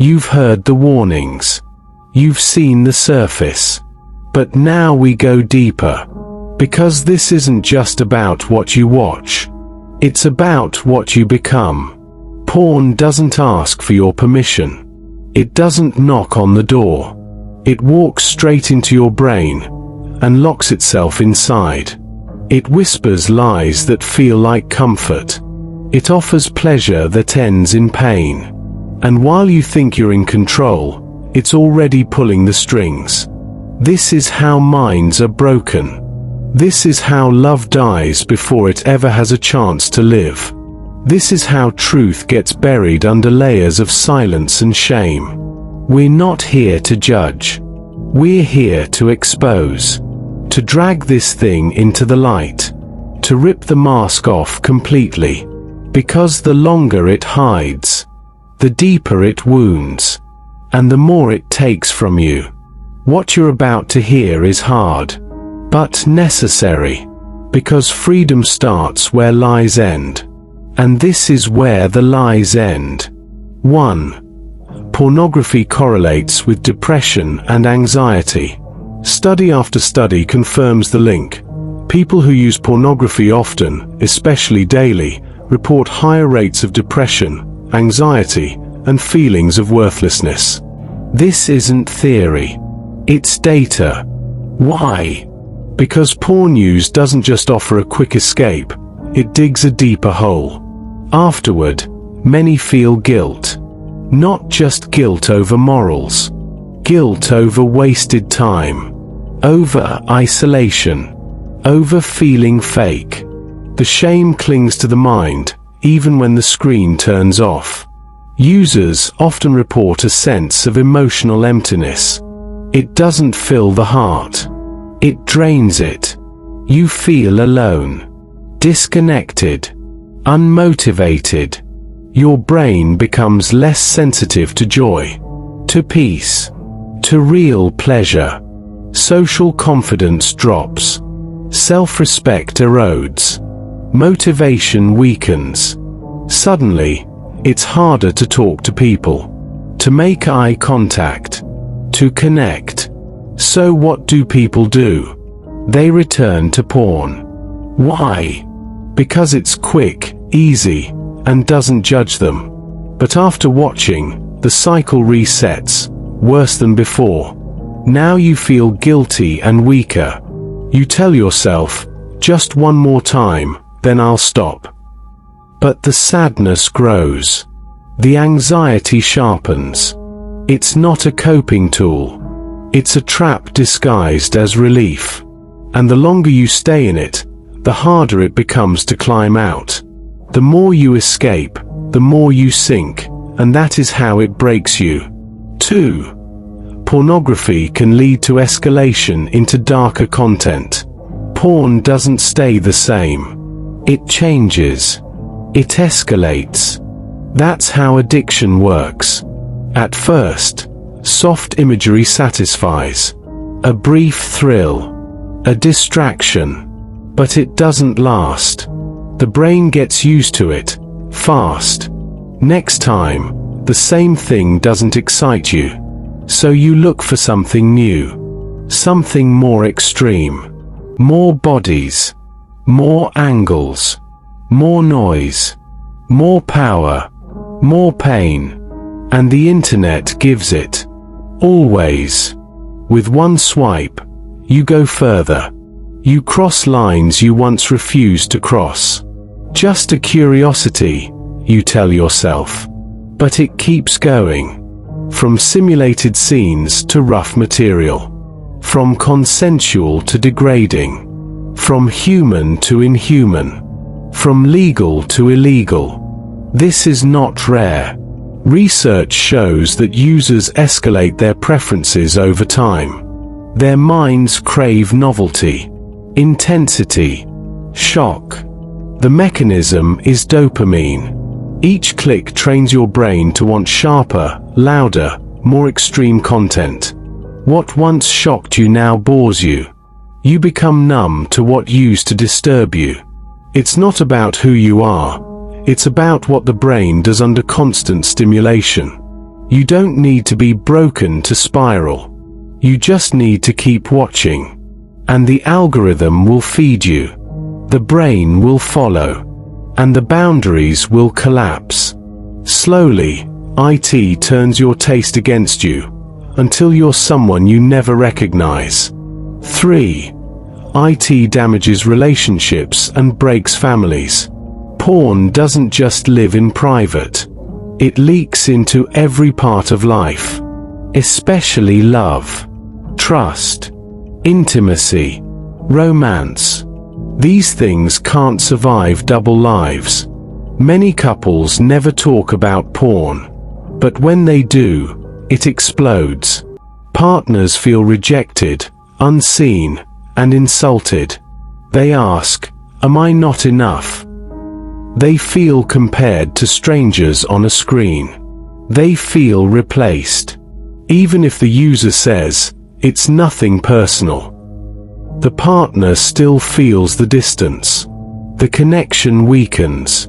You've heard the warnings. You've seen the surface. But now we go deeper. Because this isn't just about what you watch. It's about what you become. Porn doesn't ask for your permission. It doesn't knock on the door. It walks straight into your brain and locks itself inside. It whispers lies that feel like comfort. It offers pleasure that ends in pain. And while you think you're in control, it's already pulling the strings. This is how minds are broken. This is how love dies before it ever has a chance to live. This is how truth gets buried under layers of silence and shame. We're not here to judge. We're here to expose. To drag this thing into the light. To rip the mask off completely. Because the longer it hides, the deeper it wounds, and the more it takes from you. What you're about to hear is hard, but necessary, because freedom starts where lies end. And this is where the lies end. 1. Pornography correlates with depression and anxiety. Study after study confirms the link. People who use pornography often, especially daily, report higher rates of depression, anxiety, and feelings of worthlessness. This isn't theory. It's data. Why? Because porn use doesn't just offer a quick escape, it digs a deeper hole. Afterward, many feel guilt. Not just guilt over morals. Guilt over wasted time. Over isolation. Over feeling fake. The shame clings to the mind, even when the screen turns off. Users often report a sense of emotional emptiness. It doesn't fill the heart. It drains it. You feel alone. Disconnected. Unmotivated. Your brain becomes less sensitive to joy, to peace, to real pleasure. Social confidence drops. Self-respect erodes. Motivation weakens. Suddenly, it's harder to talk to people, to make eye contact, to connect. So what do people do? They return to porn. Why? Because it's quick, easy, and doesn't judge them. But after watching, the cycle resets, worse than before. Now you feel guilty and weaker. You tell yourself, just one more time, then I'll stop. But the sadness grows. The anxiety sharpens. It's not a coping tool. It's a trap disguised as relief. And the longer you stay in it, the harder it becomes to climb out. The more you escape, the more you sink, and that is how it breaks you. 2. Pornography can lead to escalation into darker content. Porn doesn't stay the same. It changes. It escalates. That's how addiction works. At first, soft imagery satisfies. A brief thrill. A distraction. But it doesn't last. The brain gets used to it, fast. Next time, the same thing doesn't excite you. So you look for something new. Something more extreme. More bodies. More angles. More noise. More power. More pain. And the internet gives it. Always. With one swipe, you go further. You cross lines you once refused to cross. Just a curiosity, you tell yourself. But it keeps going. From simulated scenes to rough material. From consensual to degrading. From human to inhuman. From legal to illegal. This is not rare. Research shows that users escalate their preferences over time. Their minds crave novelty, intensity, shock. The mechanism is dopamine. Each click trains your brain to want sharper, louder, more extreme content. What once shocked you now bores you. You become numb to what used to disturb you. It's not about who you are. It's about what the brain does under constant stimulation. You don't need to be broken to spiral. You just need to keep watching. And the algorithm will feed you. The brain will follow. And the boundaries will collapse. Slowly, IT turns your taste against you, until you're someone you never recognize. 3. IT damages relationships and breaks families. Porn doesn't just live in private. It leaks into every part of life. Especially love, trust, intimacy, romance. These things can't survive double lives. Many couples never talk about porn. But when they do, it explodes. Partners feel rejected, unseen, and insulted. They ask, "Am I not enough?" They feel compared to strangers on a screen. They feel replaced. Even if the user says, "It's nothing personal," the partner still feels the distance. The connection weakens.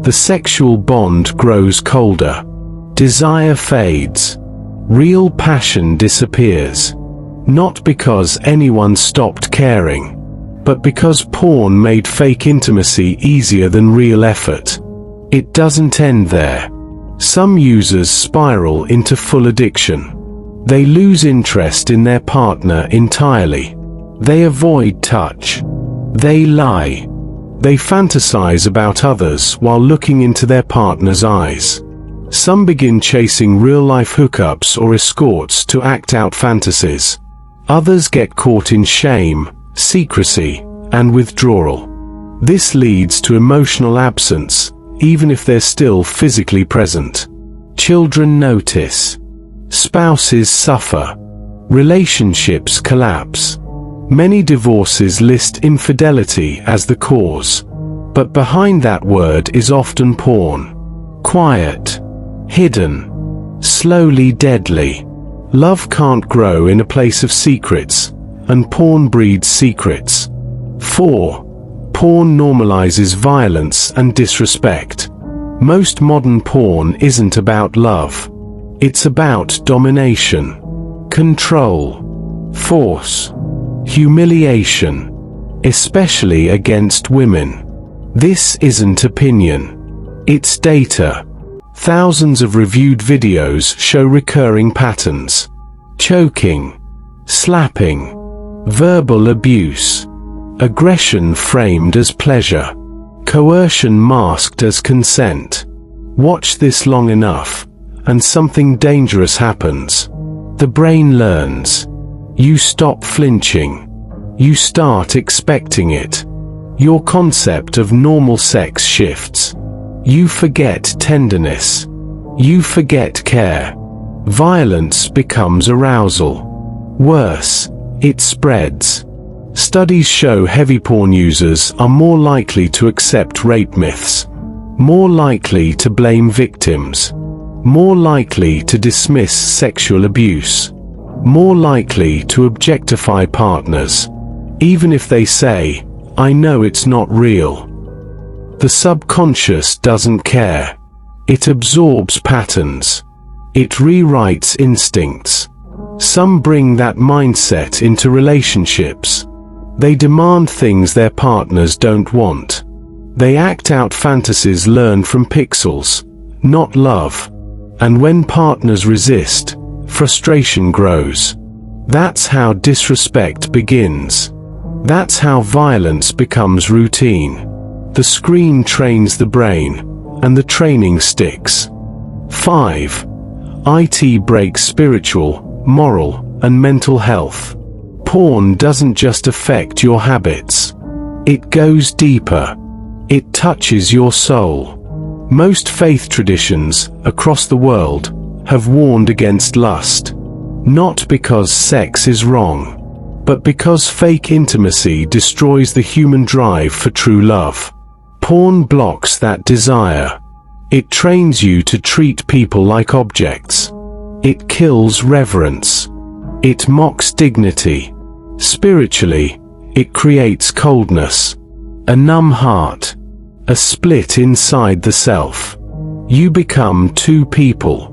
The sexual bond grows colder. Desire fades. Real passion disappears. Not because anyone stopped caring, but because porn made fake intimacy easier than real effort. It doesn't end there. Some users spiral into full addiction. They lose interest in their partner entirely. They avoid touch. They lie. They fantasize about others while looking into their partner's eyes. Some begin chasing real-life hookups or escorts to act out fantasies. Others get caught in shame, secrecy, and withdrawal. This leads to emotional absence, even if they're still physically present. Children notice. Spouses suffer. Relationships collapse. Many divorces list infidelity as the cause. But behind that word is often porn. Quiet. Hidden. Slowly deadly. Love can't grow in a place of secrets, and porn breeds secrets. 4. Porn normalizes violence and disrespect. Most modern porn isn't about love. It's about domination, control, force, humiliation, especially against women. This isn't opinion. It's data. Thousands of reviewed videos show recurring patterns. Choking, slapping, verbal abuse, aggression framed as pleasure, coercion masked as consent. Watch this long enough, and something dangerous happens. The brain learns. You stop flinching. You start expecting it. Your concept of normal sex shifts. You forget tenderness. You forget care. Violence becomes arousal. Worse, it spreads. Studies show heavy porn users are more likely to accept rape myths, more likely to blame victims, more likely to dismiss sexual abuse, more likely to objectify partners, even if they say, "I know it's not real." The subconscious doesn't care. It absorbs patterns. It rewrites instincts. Some bring that mindset into relationships. They demand things their partners don't want. They act out fantasies learned from pixels, not love. And when partners resist, frustration grows. That's how disrespect begins. That's how violence becomes routine. The screen trains the brain, and the training sticks. 5. IT breaks spiritual, moral, and mental health. Porn doesn't just affect your habits. It goes deeper. It touches your soul. Most faith traditions across the world have warned against lust. Not because sex is wrong, but because fake intimacy destroys the human drive for true love. Porn blocks that desire. It trains you to treat people like objects. It kills reverence. It mocks dignity. Spiritually, it creates coldness, a numb heart, a split inside the self. You become two people.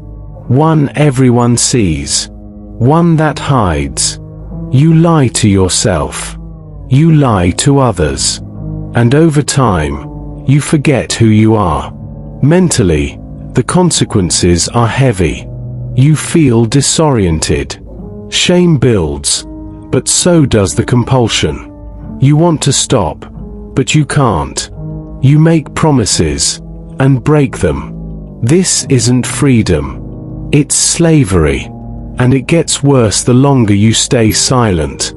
One everyone sees. One that hides. You lie to yourself. You lie to others. And over time, you forget who you are. Mentally, the consequences are heavy. You feel disoriented. Shame builds, but so does the compulsion. You want to stop, but you can't. You make promises, and break them. This isn't freedom. It's slavery. And it gets worse the longer you stay silent.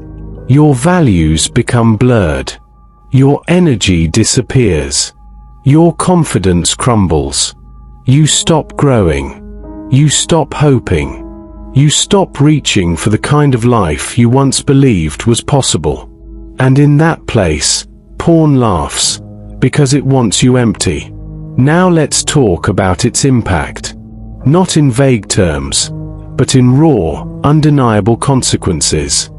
Your values become blurred. Your energy disappears. Your confidence crumbles. You stop growing. You stop hoping. You stop reaching for the kind of life you once believed was possible. And in that place, porn laughs, because it wants you empty. Now let's talk about its impact. Not in vague terms, but in raw, undeniable consequences.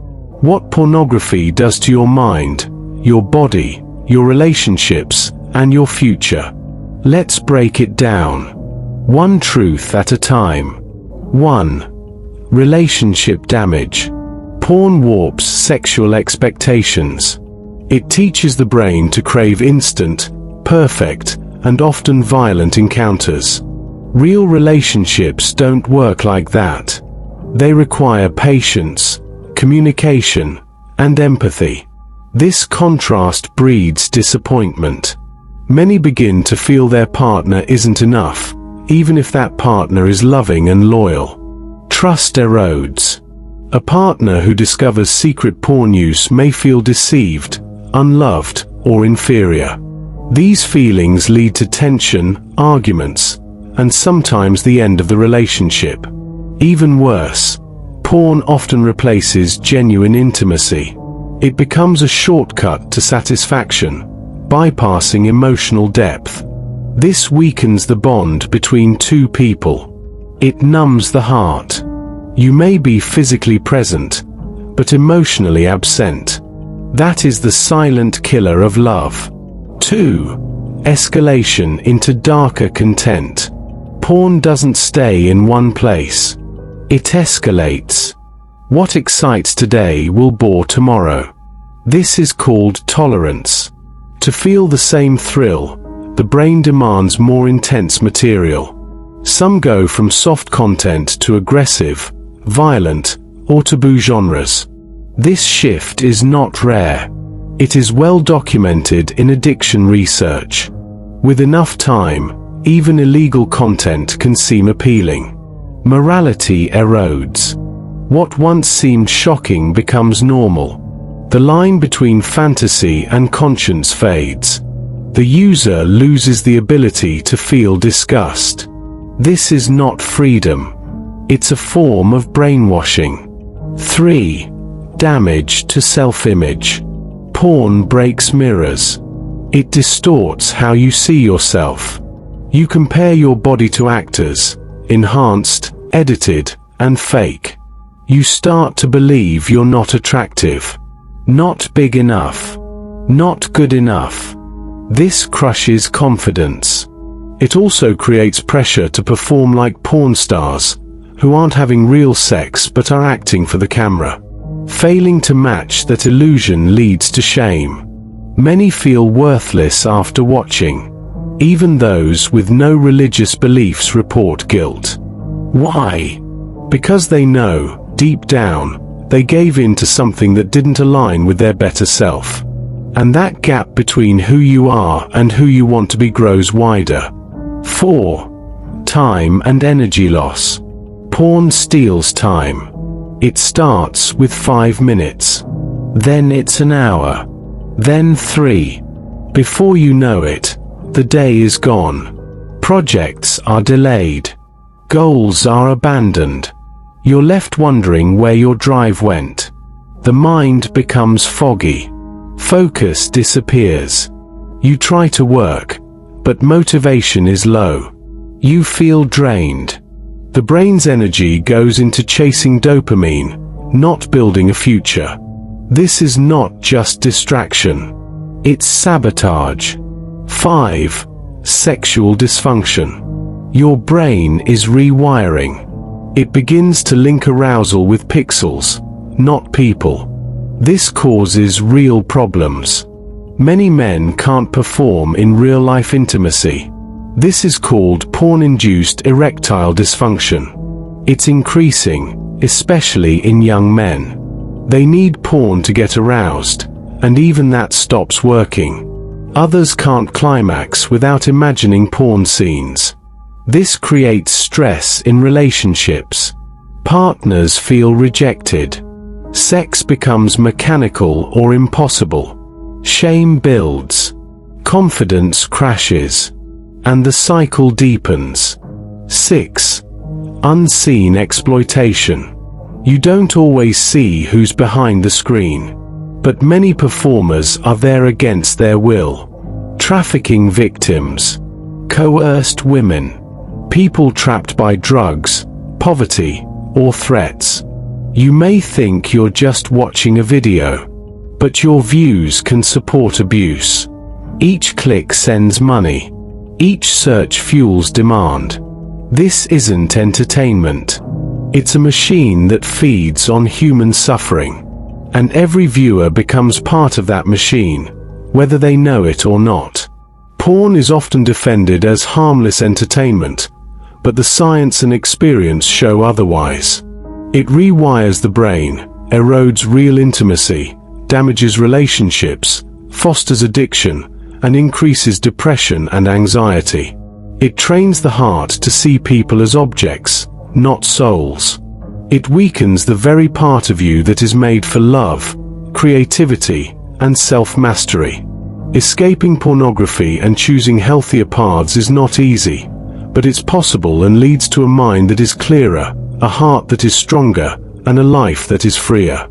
What pornography does to your mind, your body, your relationships, and your future. Let's break it down. One truth at a time. 1. Relationship damage. Porn warps sexual expectations. It teaches the brain to crave instant, perfect, and often violent encounters. Real relationships don't work like that. They require patience, communication, and empathy. This contrast breeds disappointment. Many begin to feel their partner isn't enough, even if that partner is loving and loyal. Trust erodes. A partner who discovers secret porn use may feel deceived, unloved, or inferior. These feelings lead to tension, arguments, and sometimes the end of the relationship. Even worse, porn often replaces genuine intimacy. It becomes a shortcut to satisfaction, bypassing emotional depth. This weakens the bond between two people. It numbs the heart. You may be physically present, but emotionally absent. That is the silent killer of love. 2. Escalation into darker content. Porn doesn't stay in one place. It escalates. What excites today will bore tomorrow. This is called tolerance. To feel the same thrill, the brain demands more intense material. Some go from soft content to aggressive, violent, or taboo genres. This shift is not rare. It is well documented in addiction research. With enough time, even illegal content can seem appealing. Morality erodes. What once seemed shocking becomes normal. The line between fantasy and conscience fades. The user loses the ability to feel disgust. This is not freedom. It's a form of brainwashing. 3. Damage to self-image. Porn breaks mirrors. It distorts how you see yourself. You compare your body to actors, enhanced, edited, and fake. You start to believe you're not attractive, not big enough, not good enough. This crushes confidence. It also creates pressure to perform like porn stars, who aren't having real sex but are acting for the camera. Failing to match that illusion leads to shame. Many feel worthless after watching. Even those with no religious beliefs report guilt. Why? Because they know, deep down, they gave in to something that didn't align with their better self. And that gap between who you are and who you want to be grows wider. 4. Time and energy loss. Porn steals time. It starts with 5 minutes. Then it's an hour. Then 3. Before you know it, the day is gone. Projects are delayed. Goals are abandoned. You're left wondering where your drive went. The mind becomes foggy. Focus disappears. You try to work, but motivation is low. You feel drained. The brain's energy goes into chasing dopamine, not building a future. This is not just distraction. It's sabotage. 5. Sexual dysfunction. Your brain is rewiring. It begins to link arousal with pixels, not people. This causes real problems. Many men can't perform in real-life intimacy. This is called porn-induced erectile dysfunction. It's increasing, especially in young men. They need porn to get aroused, and even that stops working. Others can't climax without imagining porn scenes. This creates stress in relationships. Partners feel rejected. Sex becomes mechanical or impossible. Shame builds. Confidence crashes. And the cycle deepens. 6. Unseen exploitation. You don't always see who's behind the screen. But many performers are there against their will. Trafficking victims. Coerced women. People trapped by drugs, poverty, or threats. You may think you're just watching a video, but your views can support abuse. Each click sends money. Each search fuels demand. This isn't entertainment. It's a machine that feeds on human suffering. And every viewer becomes part of that machine, whether they know it or not. Porn is often defended as harmless entertainment, but the science and experience show otherwise. It rewires the brain, erodes real intimacy, damages relationships, fosters addiction, and increases depression and anxiety. It trains the heart to see people as objects, not souls. It weakens the very part of you that is made for love, creativity, and self-mastery. Escaping pornography and choosing healthier paths is not easy, but it's possible and leads to a mind that is clearer, a heart that is stronger, and a life that is freer.